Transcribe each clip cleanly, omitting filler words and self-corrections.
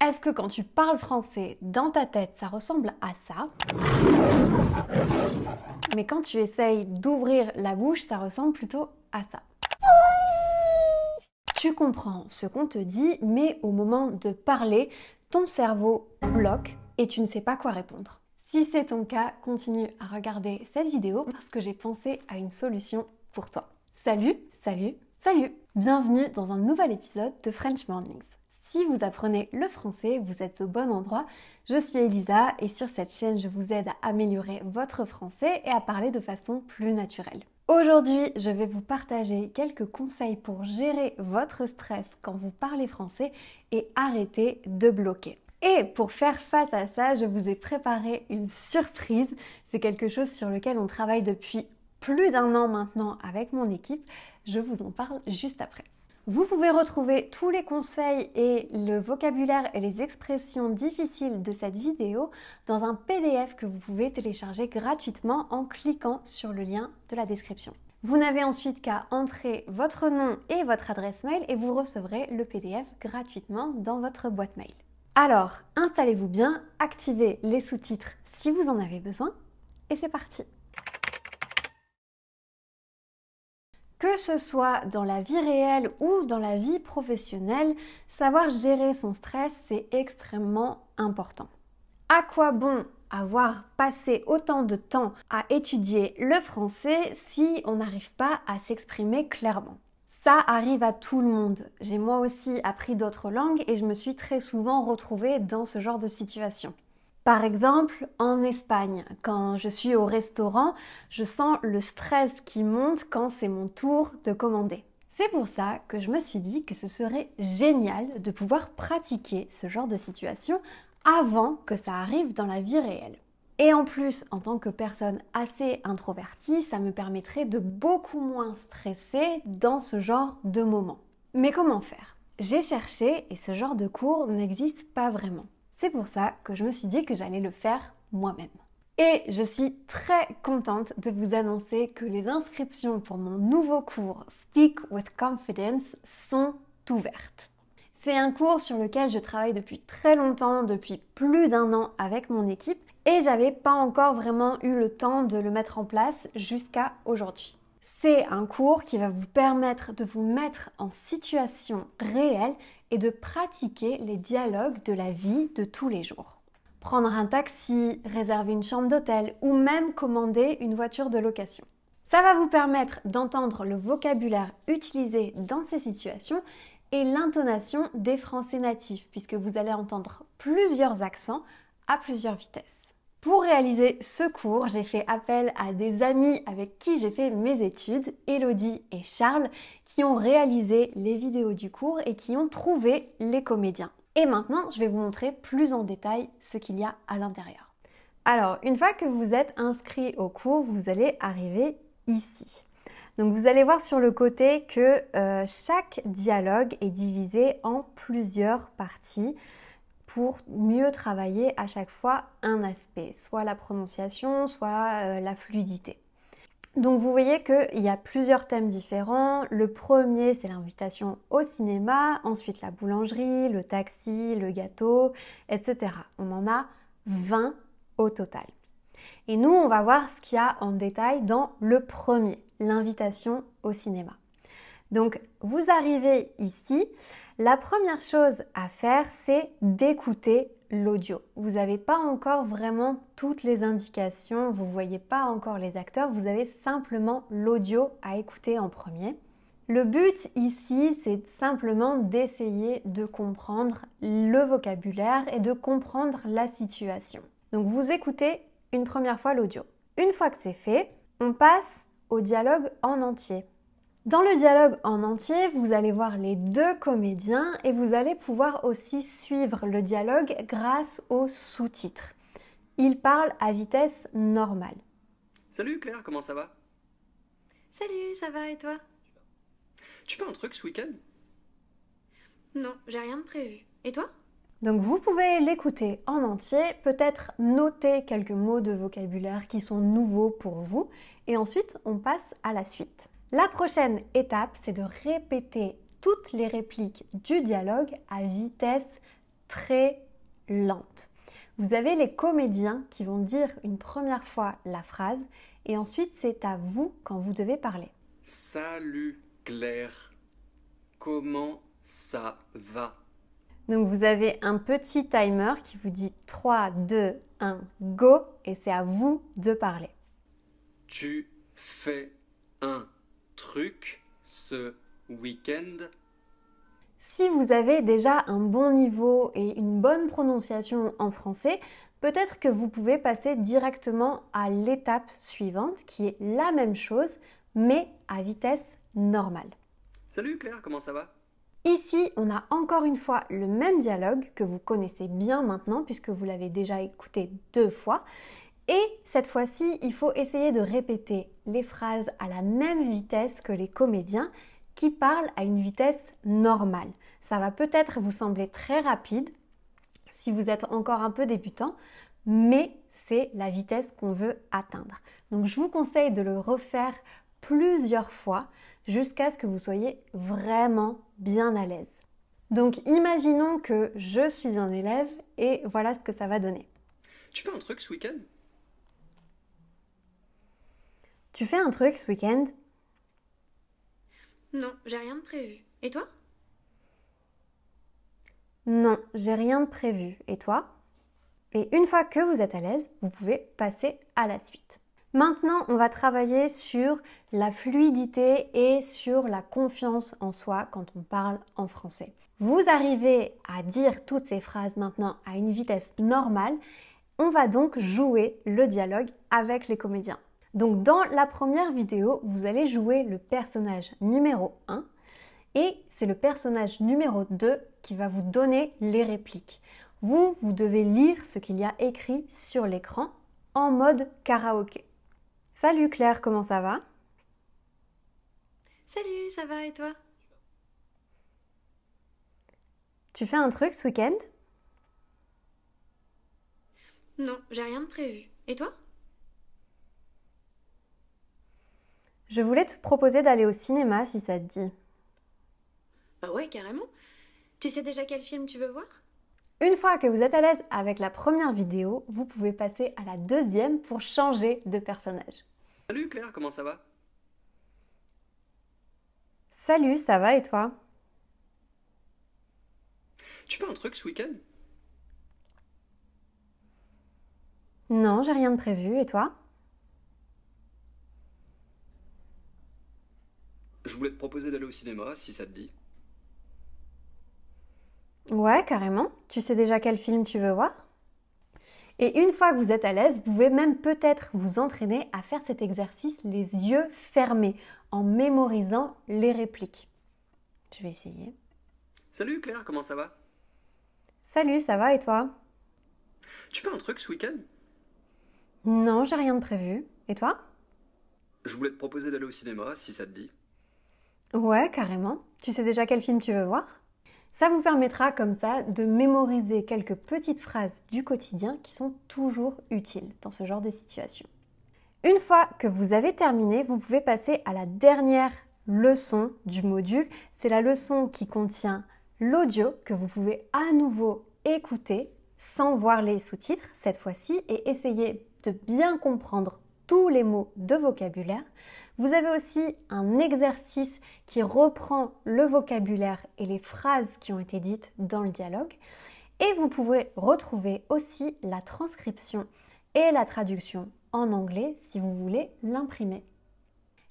Est-ce que quand tu parles français, dans ta tête, ça ressemble à ça? Mais quand tu essayes d'ouvrir la bouche, ça ressemble plutôt à ça. Tu comprends ce qu'on te dit, mais au moment de parler, ton cerveau bloque et tu ne sais pas quoi répondre. Si c'est ton cas, continue à regarder cette vidéo parce que j'ai pensé à une solution pour toi. Salut, salut, salut! Bienvenue dans un nouvel épisode de French Mornings. Si vous apprenez le français, vous êtes au bon endroit. Je suis Elisa et sur cette chaîne, je vous aide à améliorer votre français et à parler de façon plus naturelle. Aujourd'hui, je vais vous partager quelques conseils pour gérer votre stress quand vous parlez français et arrêter de bloquer. Et pour faire face à ça, je vous ai préparé une surprise. C'est quelque chose sur lequel on travaille depuis plus d'1 an maintenant avec mon équipe. Je vous en parle juste après. Vous pouvez retrouver tous les conseils et le vocabulaire et les expressions difficiles de cette vidéo dans un PDF que vous pouvez télécharger gratuitement en cliquant sur le lien de la description. Vous n'avez ensuite qu'à entrer votre nom et votre adresse mail et vous recevrez le PDF gratuitement dans votre boîte mail. Alors, installez-vous bien, activez les sous-titres si vous en avez besoin et c'est parti! Que ce soit dans la vie réelle ou dans la vie professionnelle, savoir gérer son stress, c'est extrêmement important. À quoi bon avoir passé autant de temps à étudier le français si on n'arrive pas à s'exprimer clairement? Ça arrive à tout le monde. J'ai moi aussi appris d'autres langues et je me suis très souvent retrouvée dans ce genre de situation. Par exemple, en Espagne, quand je suis au restaurant, je sens le stress qui monte quand c'est mon tour de commander. C'est pour ça que je me suis dit que ce serait génial de pouvoir pratiquer ce genre de situation avant que ça arrive dans la vie réelle. Et en plus, en tant que personne assez introvertie, ça me permettrait de beaucoup moins stresser dans ce genre de moment. Mais comment faire? J'ai cherché et ce genre de cours n'existe pas vraiment. C'est pour ça que je me suis dit que j'allais le faire moi-même. Et je suis très contente de vous annoncer que les inscriptions pour mon nouveau cours Speak with Confidence sont ouvertes. C'est un cours sur lequel je travaille depuis très longtemps, depuis plus d'1 an avec mon équipe et j'avais pas encore vraiment eu le temps de le mettre en place jusqu'à aujourd'hui. C'est un cours qui va vous permettre de vous mettre en situation réelle et de pratiquer les dialogues de la vie de tous les jours. Prendre un taxi, réserver une chambre d'hôtel ou même commander une voiture de location. Ça va vous permettre d'entendre le vocabulaire utilisé dans ces situations et l'intonation des Français natifs puisque vous allez entendre plusieurs accents à plusieurs vitesses. Pour réaliser ce cours, j'ai fait appel à des amis avec qui j'ai fait mes études, Elodie et Charles, qui ont réalisé les vidéos du cours et qui ont trouvé les comédiens. Et maintenant, je vais vous montrer plus en détail ce qu'il y a à l'intérieur. Alors, une fois que vous êtes inscrit au cours, vous allez arriver ici. Donc vous allez voir sur le côté que chaque dialogue est divisé en plusieurs parties pour mieux travailler à chaque fois un aspect, soit la prononciation, soit la fluidité. Donc vous voyez qu'il y a plusieurs thèmes différents. Le premier, c'est l'invitation au cinéma, ensuite la boulangerie, le taxi, le gâteau, etc. On en a 20 au total. Et nous, on va voir ce qu'il y a en détail dans le premier, l'invitation au cinéma. Donc, vous arrivez ici. La première chose à faire, c'est d'écouter l'audio. Vous n'avez pas encore vraiment toutes les indications, vous ne voyez pas encore les acteurs, vous avez simplement l'audio à écouter en premier. Le but ici, c'est simplement d'essayer de comprendre le vocabulaire et de comprendre la situation. Donc, vous écoutez une première fois l'audio. Une fois que c'est fait, on passe au dialogue en entier. Dans le dialogue en entier, vous allez voir les 2 comédiens et vous allez pouvoir aussi suivre le dialogue grâce aux sous-titres. Ils parlent à vitesse normale. Salut Claire, comment ça va? Salut, ça va et toi? Tu fais un truc ce week-end? Non, j'ai rien de prévu. Et toi? Donc vous pouvez l'écouter en entier, peut-être noter quelques mots de vocabulaire qui sont nouveaux pour vous et ensuite on passe à la suite. La prochaine étape, c'est de répéter toutes les répliques du dialogue à vitesse très lente. Vous avez les comédiens qui vont dire une première fois la phrase et ensuite c'est à vous quand vous devez parler. Salut Claire, comment ça va? Donc vous avez un petit timer qui vous dit 3, 2, 1, go et c'est à vous de parler. Tu fais un truc ce week-end? Si vous avez déjà un bon niveau et une bonne prononciation en français, peut-être que vous pouvez passer directement à l'étape suivante qui est la même chose mais à vitesse normale. Salut Claire, comment ça va? Ici, on a encore une fois le même dialogue que vous connaissez bien maintenant puisque vous l'avez déjà écouté 2 fois. Et cette fois-ci, il faut essayer de répéter les phrases à la même vitesse que les comédiens qui parlent à une vitesse normale. Ça va peut-être vous sembler très rapide si vous êtes encore un peu débutant, mais c'est la vitesse qu'on veut atteindre. Donc je vous conseille de le refaire plusieurs fois jusqu'à ce que vous soyez vraiment bien à l'aise. Donc imaginons que je suis un élève et voilà ce que ça va donner. Tu fais un truc ce week-end? Tu fais un truc ce week-end? Non, j'ai rien de prévu. Et toi? Non, j'ai rien de prévu. Et toi? Et une fois que vous êtes à l'aise, vous pouvez passer à la suite. Maintenant, on va travailler sur la fluidité et sur la confiance en soi quand on parle en français. Vous arrivez à dire toutes ces phrases maintenant à une vitesse normale. On va donc jouer le dialogue avec les comédiens. Donc dans la première vidéo, vous allez jouer le personnage numéro 1 et c'est le personnage numéro 2 qui va vous donner les répliques. Vous devez lire ce qu'il y a écrit sur l'écran en mode karaoké. Salut Claire, comment ça va? Salut, ça va et toi? Tu fais un truc ce week-end? Non, j'ai rien de prévu. Et toi? Je voulais te proposer d'aller au cinéma si ça te dit. Bah ouais, carrément. Tu sais déjà quel film tu veux voir? Une fois que vous êtes à l'aise avec la première vidéo, vous pouvez passer à la deuxième pour changer de personnage. Salut Claire, comment ça va? Salut, ça va et toi? Tu fais un truc ce week-end? Non, j'ai rien de prévu et toi? Je voulais te proposer d'aller au cinéma si ça te dit. Ouais, carrément. Tu sais déjà quel film tu veux voir? Et une fois que vous êtes à l'aise, vous pouvez même peut-être vous entraîner à faire cet exercice les yeux fermés en mémorisant les répliques. Je vais essayer. Salut Claire, comment ça va? Salut, ça va et toi? Tu fais un truc ce week-end? Non, j'ai rien de prévu. Et toi? Je voulais te proposer d'aller au cinéma si ça te dit. Ouais, carrément. Tu sais déjà quel film tu veux voir? Ça vous permettra comme ça de mémoriser quelques petites phrases du quotidien qui sont toujours utiles dans ce genre de situation. Une fois que vous avez terminé, vous pouvez passer à la dernière leçon du module. C'est la leçon qui contient l'audio que vous pouvez à nouveau écouter sans voir les sous-titres cette fois-ci et essayer de bien comprendre tous les mots de vocabulaire. Vous avez aussi un exercice qui reprend le vocabulaire et les phrases qui ont été dites dans le dialogue. Et vous pouvez retrouver aussi la transcription et la traduction en anglais si vous voulez l'imprimer.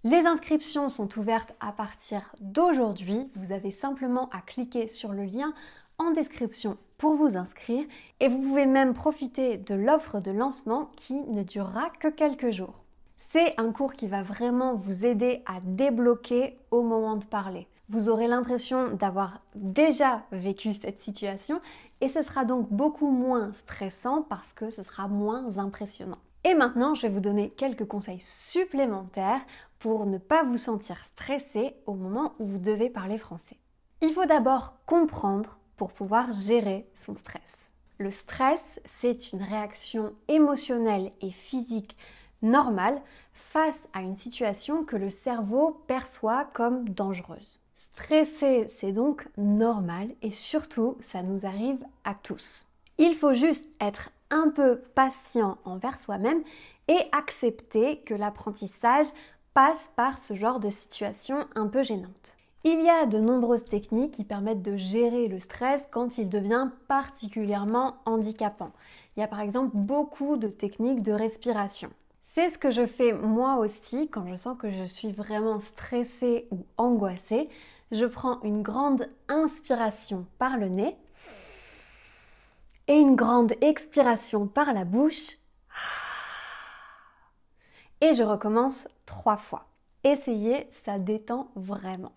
Les inscriptions sont ouvertes à partir d'aujourd'hui. Vous avez simplement à cliquer sur le lien en description pour vous inscrire et vous pouvez même profiter de l'offre de lancement qui ne durera que quelques jours. C'est un cours qui va vraiment vous aider à débloquer au moment de parler. Vous aurez l'impression d'avoir déjà vécu cette situation et ce sera donc beaucoup moins stressant parce que ce sera moins impressionnant. Et maintenant, je vais vous donner quelques conseils supplémentaires pour ne pas vous sentir stressé au moment où vous devez parler français. Il faut d'abord comprendre pour pouvoir gérer son stress. Le stress, c'est une réaction émotionnelle et physique normale face à une situation que le cerveau perçoit comme dangereuse. Stresser, c'est donc normal et surtout, ça nous arrive à tous. Il faut juste être un peu patient envers soi-même et accepter que l'apprentissage passe par ce genre de situation un peu gênante. Il y a de nombreuses techniques qui permettent de gérer le stress quand il devient particulièrement handicapant. Il y a par exemple beaucoup de techniques de respiration. C'est ce que je fais moi aussi quand je sens que je suis vraiment stressée ou angoissée. Je prends une grande inspiration par le nez et une grande expiration par la bouche. Et je recommence 3 fois. Essayez, ça détend vraiment.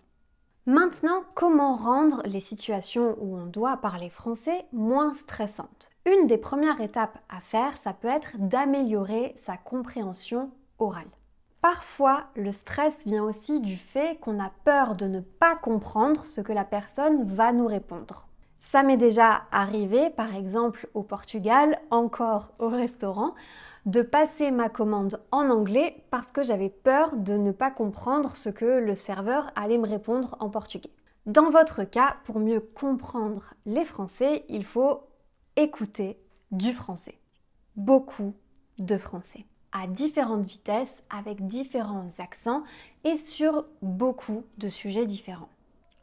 Maintenant, comment rendre les situations où on doit parler français moins stressantes? Une des premières étapes à faire, ça peut être d'améliorer sa compréhension orale. Parfois, le stress vient aussi du fait qu'on a peur de ne pas comprendre ce que la personne va nous répondre. Ça m'est déjà arrivé, par exemple au Portugal, encore au restaurant, de passer ma commande en anglais parce que j'avais peur de ne pas comprendre ce que le serveur allait me répondre en portugais. Dans votre cas, pour mieux comprendre les Français, il faut écouter du français. Beaucoup de français. À différentes vitesses, avec différents accents et sur beaucoup de sujets différents.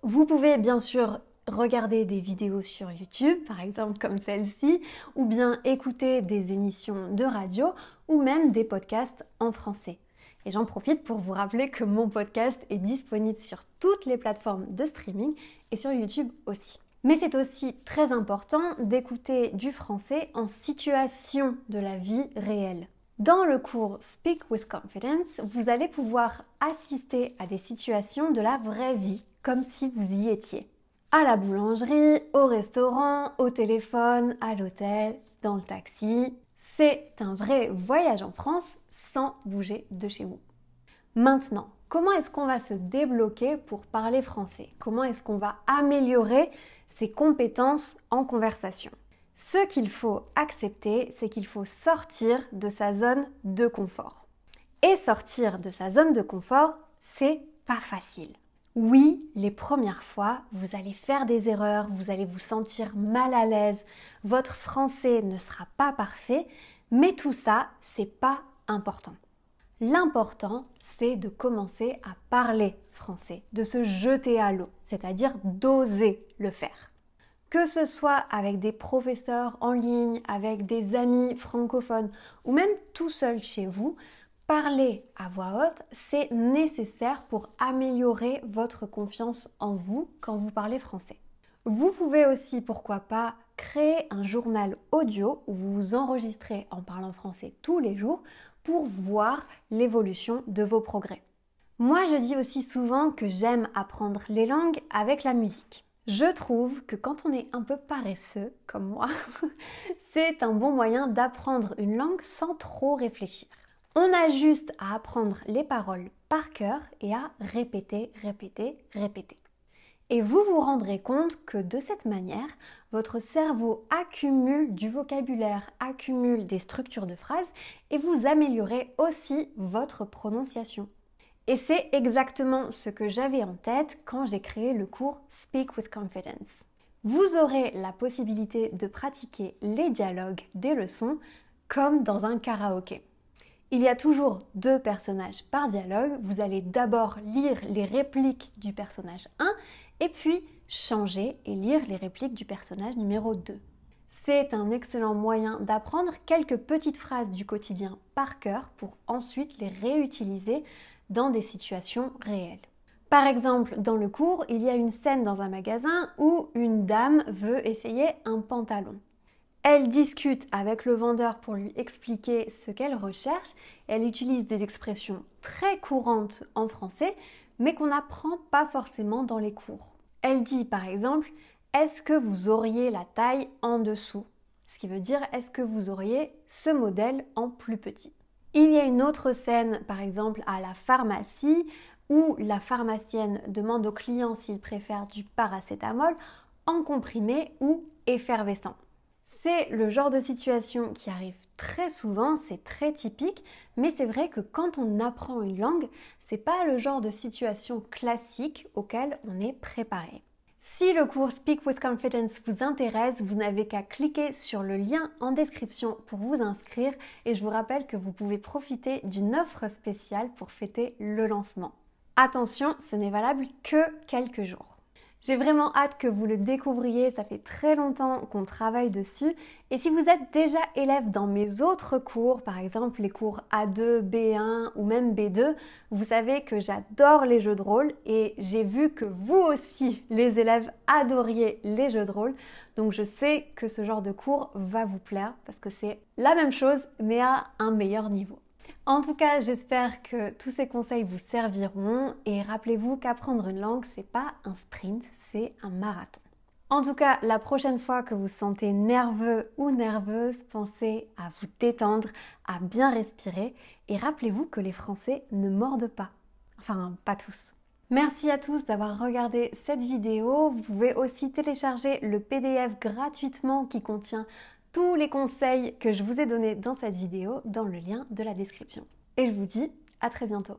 Vous pouvez bien sûr regarder des vidéos sur YouTube, par exemple comme celle-ci, ou bien écouter des émissions de radio ou même des podcasts en français. Et j'en profite pour vous rappeler que mon podcast est disponible sur toutes les plateformes de streaming et sur YouTube aussi. Mais c'est aussi très important d'écouter du français en situation de la vie réelle. Dans le cours Speak with Confidence, vous allez pouvoir assister à des situations de la vraie vie, comme si vous y étiez. À la boulangerie, au restaurant, au téléphone, à l'hôtel, dans le taxi. C'est un vrai voyage en France sans bouger de chez vous. Maintenant, comment est-ce qu'on va se débloquer pour parler français? Comment est-ce qu'on va améliorer ses compétences en conversation? Ce qu'il faut accepter, c'est qu'il faut sortir de sa zone de confort. Et sortir de sa zone de confort, c'est pas facile. Oui, les premières fois, vous allez faire des erreurs, vous allez vous sentir mal à l'aise, votre français ne sera pas parfait, mais tout ça, c'est pas important. L'important, c'est de commencer à parler français, de se jeter à l'eau, c'est-à-dire d'oser le faire. Que ce soit avec des professeurs en ligne, avec des amis francophones ou même tout seul chez vous, parler à voix haute, c'est nécessaire pour améliorer votre confiance en vous quand vous parlez français. Vous pouvez aussi, pourquoi pas, créer un journal audio où vous vous enregistrez en parlant français tous les jours pour voir l'évolution de vos progrès. Moi, je dis aussi souvent que j'aime apprendre les langues avec la musique. Je trouve que quand on est un peu paresseux, comme moi, c'est un bon moyen d'apprendre une langue sans trop réfléchir. On a juste à apprendre les paroles par cœur et à répéter, répéter, répéter. Et vous vous rendrez compte que de cette manière, votre cerveau accumule du vocabulaire, accumule des structures de phrases et vous améliorez aussi votre prononciation. Et c'est exactement ce que j'avais en tête quand j'ai créé le cours Speak with Confidence. Vous aurez la possibilité de pratiquer les dialogues des leçons comme dans un karaoké. Il y a toujours 2 personnages par dialogue. Vous allez d'abord lire les répliques du personnage 1 et puis changer et lire les répliques du personnage numéro 2. C'est un excellent moyen d'apprendre quelques petites phrases du quotidien par cœur pour ensuite les réutiliser dans des situations réelles. Par exemple, dans le cours, il y a une scène dans un magasin où une dame veut essayer un pantalon. Elle discute avec le vendeur pour lui expliquer ce qu'elle recherche. Elle utilise des expressions très courantes en français, mais qu'on n'apprend pas forcément dans les cours. Elle dit par exemple « Est-ce que vous auriez la taille en dessous ?» Ce qui veut dire « Est-ce que vous auriez ce modèle en plus petit ?» Il y a une autre scène, par exemple à la pharmacie, où la pharmacienne demande au client s'il préfère du paracétamol en comprimé ou effervescent. C'est le genre de situation qui arrive très souvent, c'est très typique, mais c'est vrai que quand on apprend une langue, c'est pas le genre de situation classique auquel on est préparé. Si le cours Speak with Confidence vous intéresse, vous n'avez qu'à cliquer sur le lien en description pour vous inscrire et je vous rappelle que vous pouvez profiter d'une offre spéciale pour fêter le lancement. Attention, ce n'est valable que quelques jours. J'ai vraiment hâte que vous le découvriez, ça fait très longtemps qu'on travaille dessus. Et si vous êtes déjà élève dans mes autres cours, par exemple les cours A2, B1 ou même B2, vous savez que j'adore les jeux de rôle et j'ai vu que vous aussi, les élèves, adoriez les jeux de rôle. Donc je sais que ce genre de cours va vous plaire parce que c'est la même chose mais à un meilleur niveau. En tout cas, j'espère que tous ces conseils vous serviront et rappelez-vous qu'apprendre une langue, c'est pas un sprint, c'est un marathon. En tout cas, la prochaine fois que vous vous sentez nerveux ou nerveuse, pensez à vous détendre, à bien respirer et rappelez-vous que les Français ne mordent pas. Enfin, pas tous. Merci à tous d'avoir regardé cette vidéo. Vous pouvez aussi télécharger le PDF gratuitement qui contient tous les conseils que je vous ai donnés dans cette vidéo dans le lien de la description. Et je vous dis à très bientôt.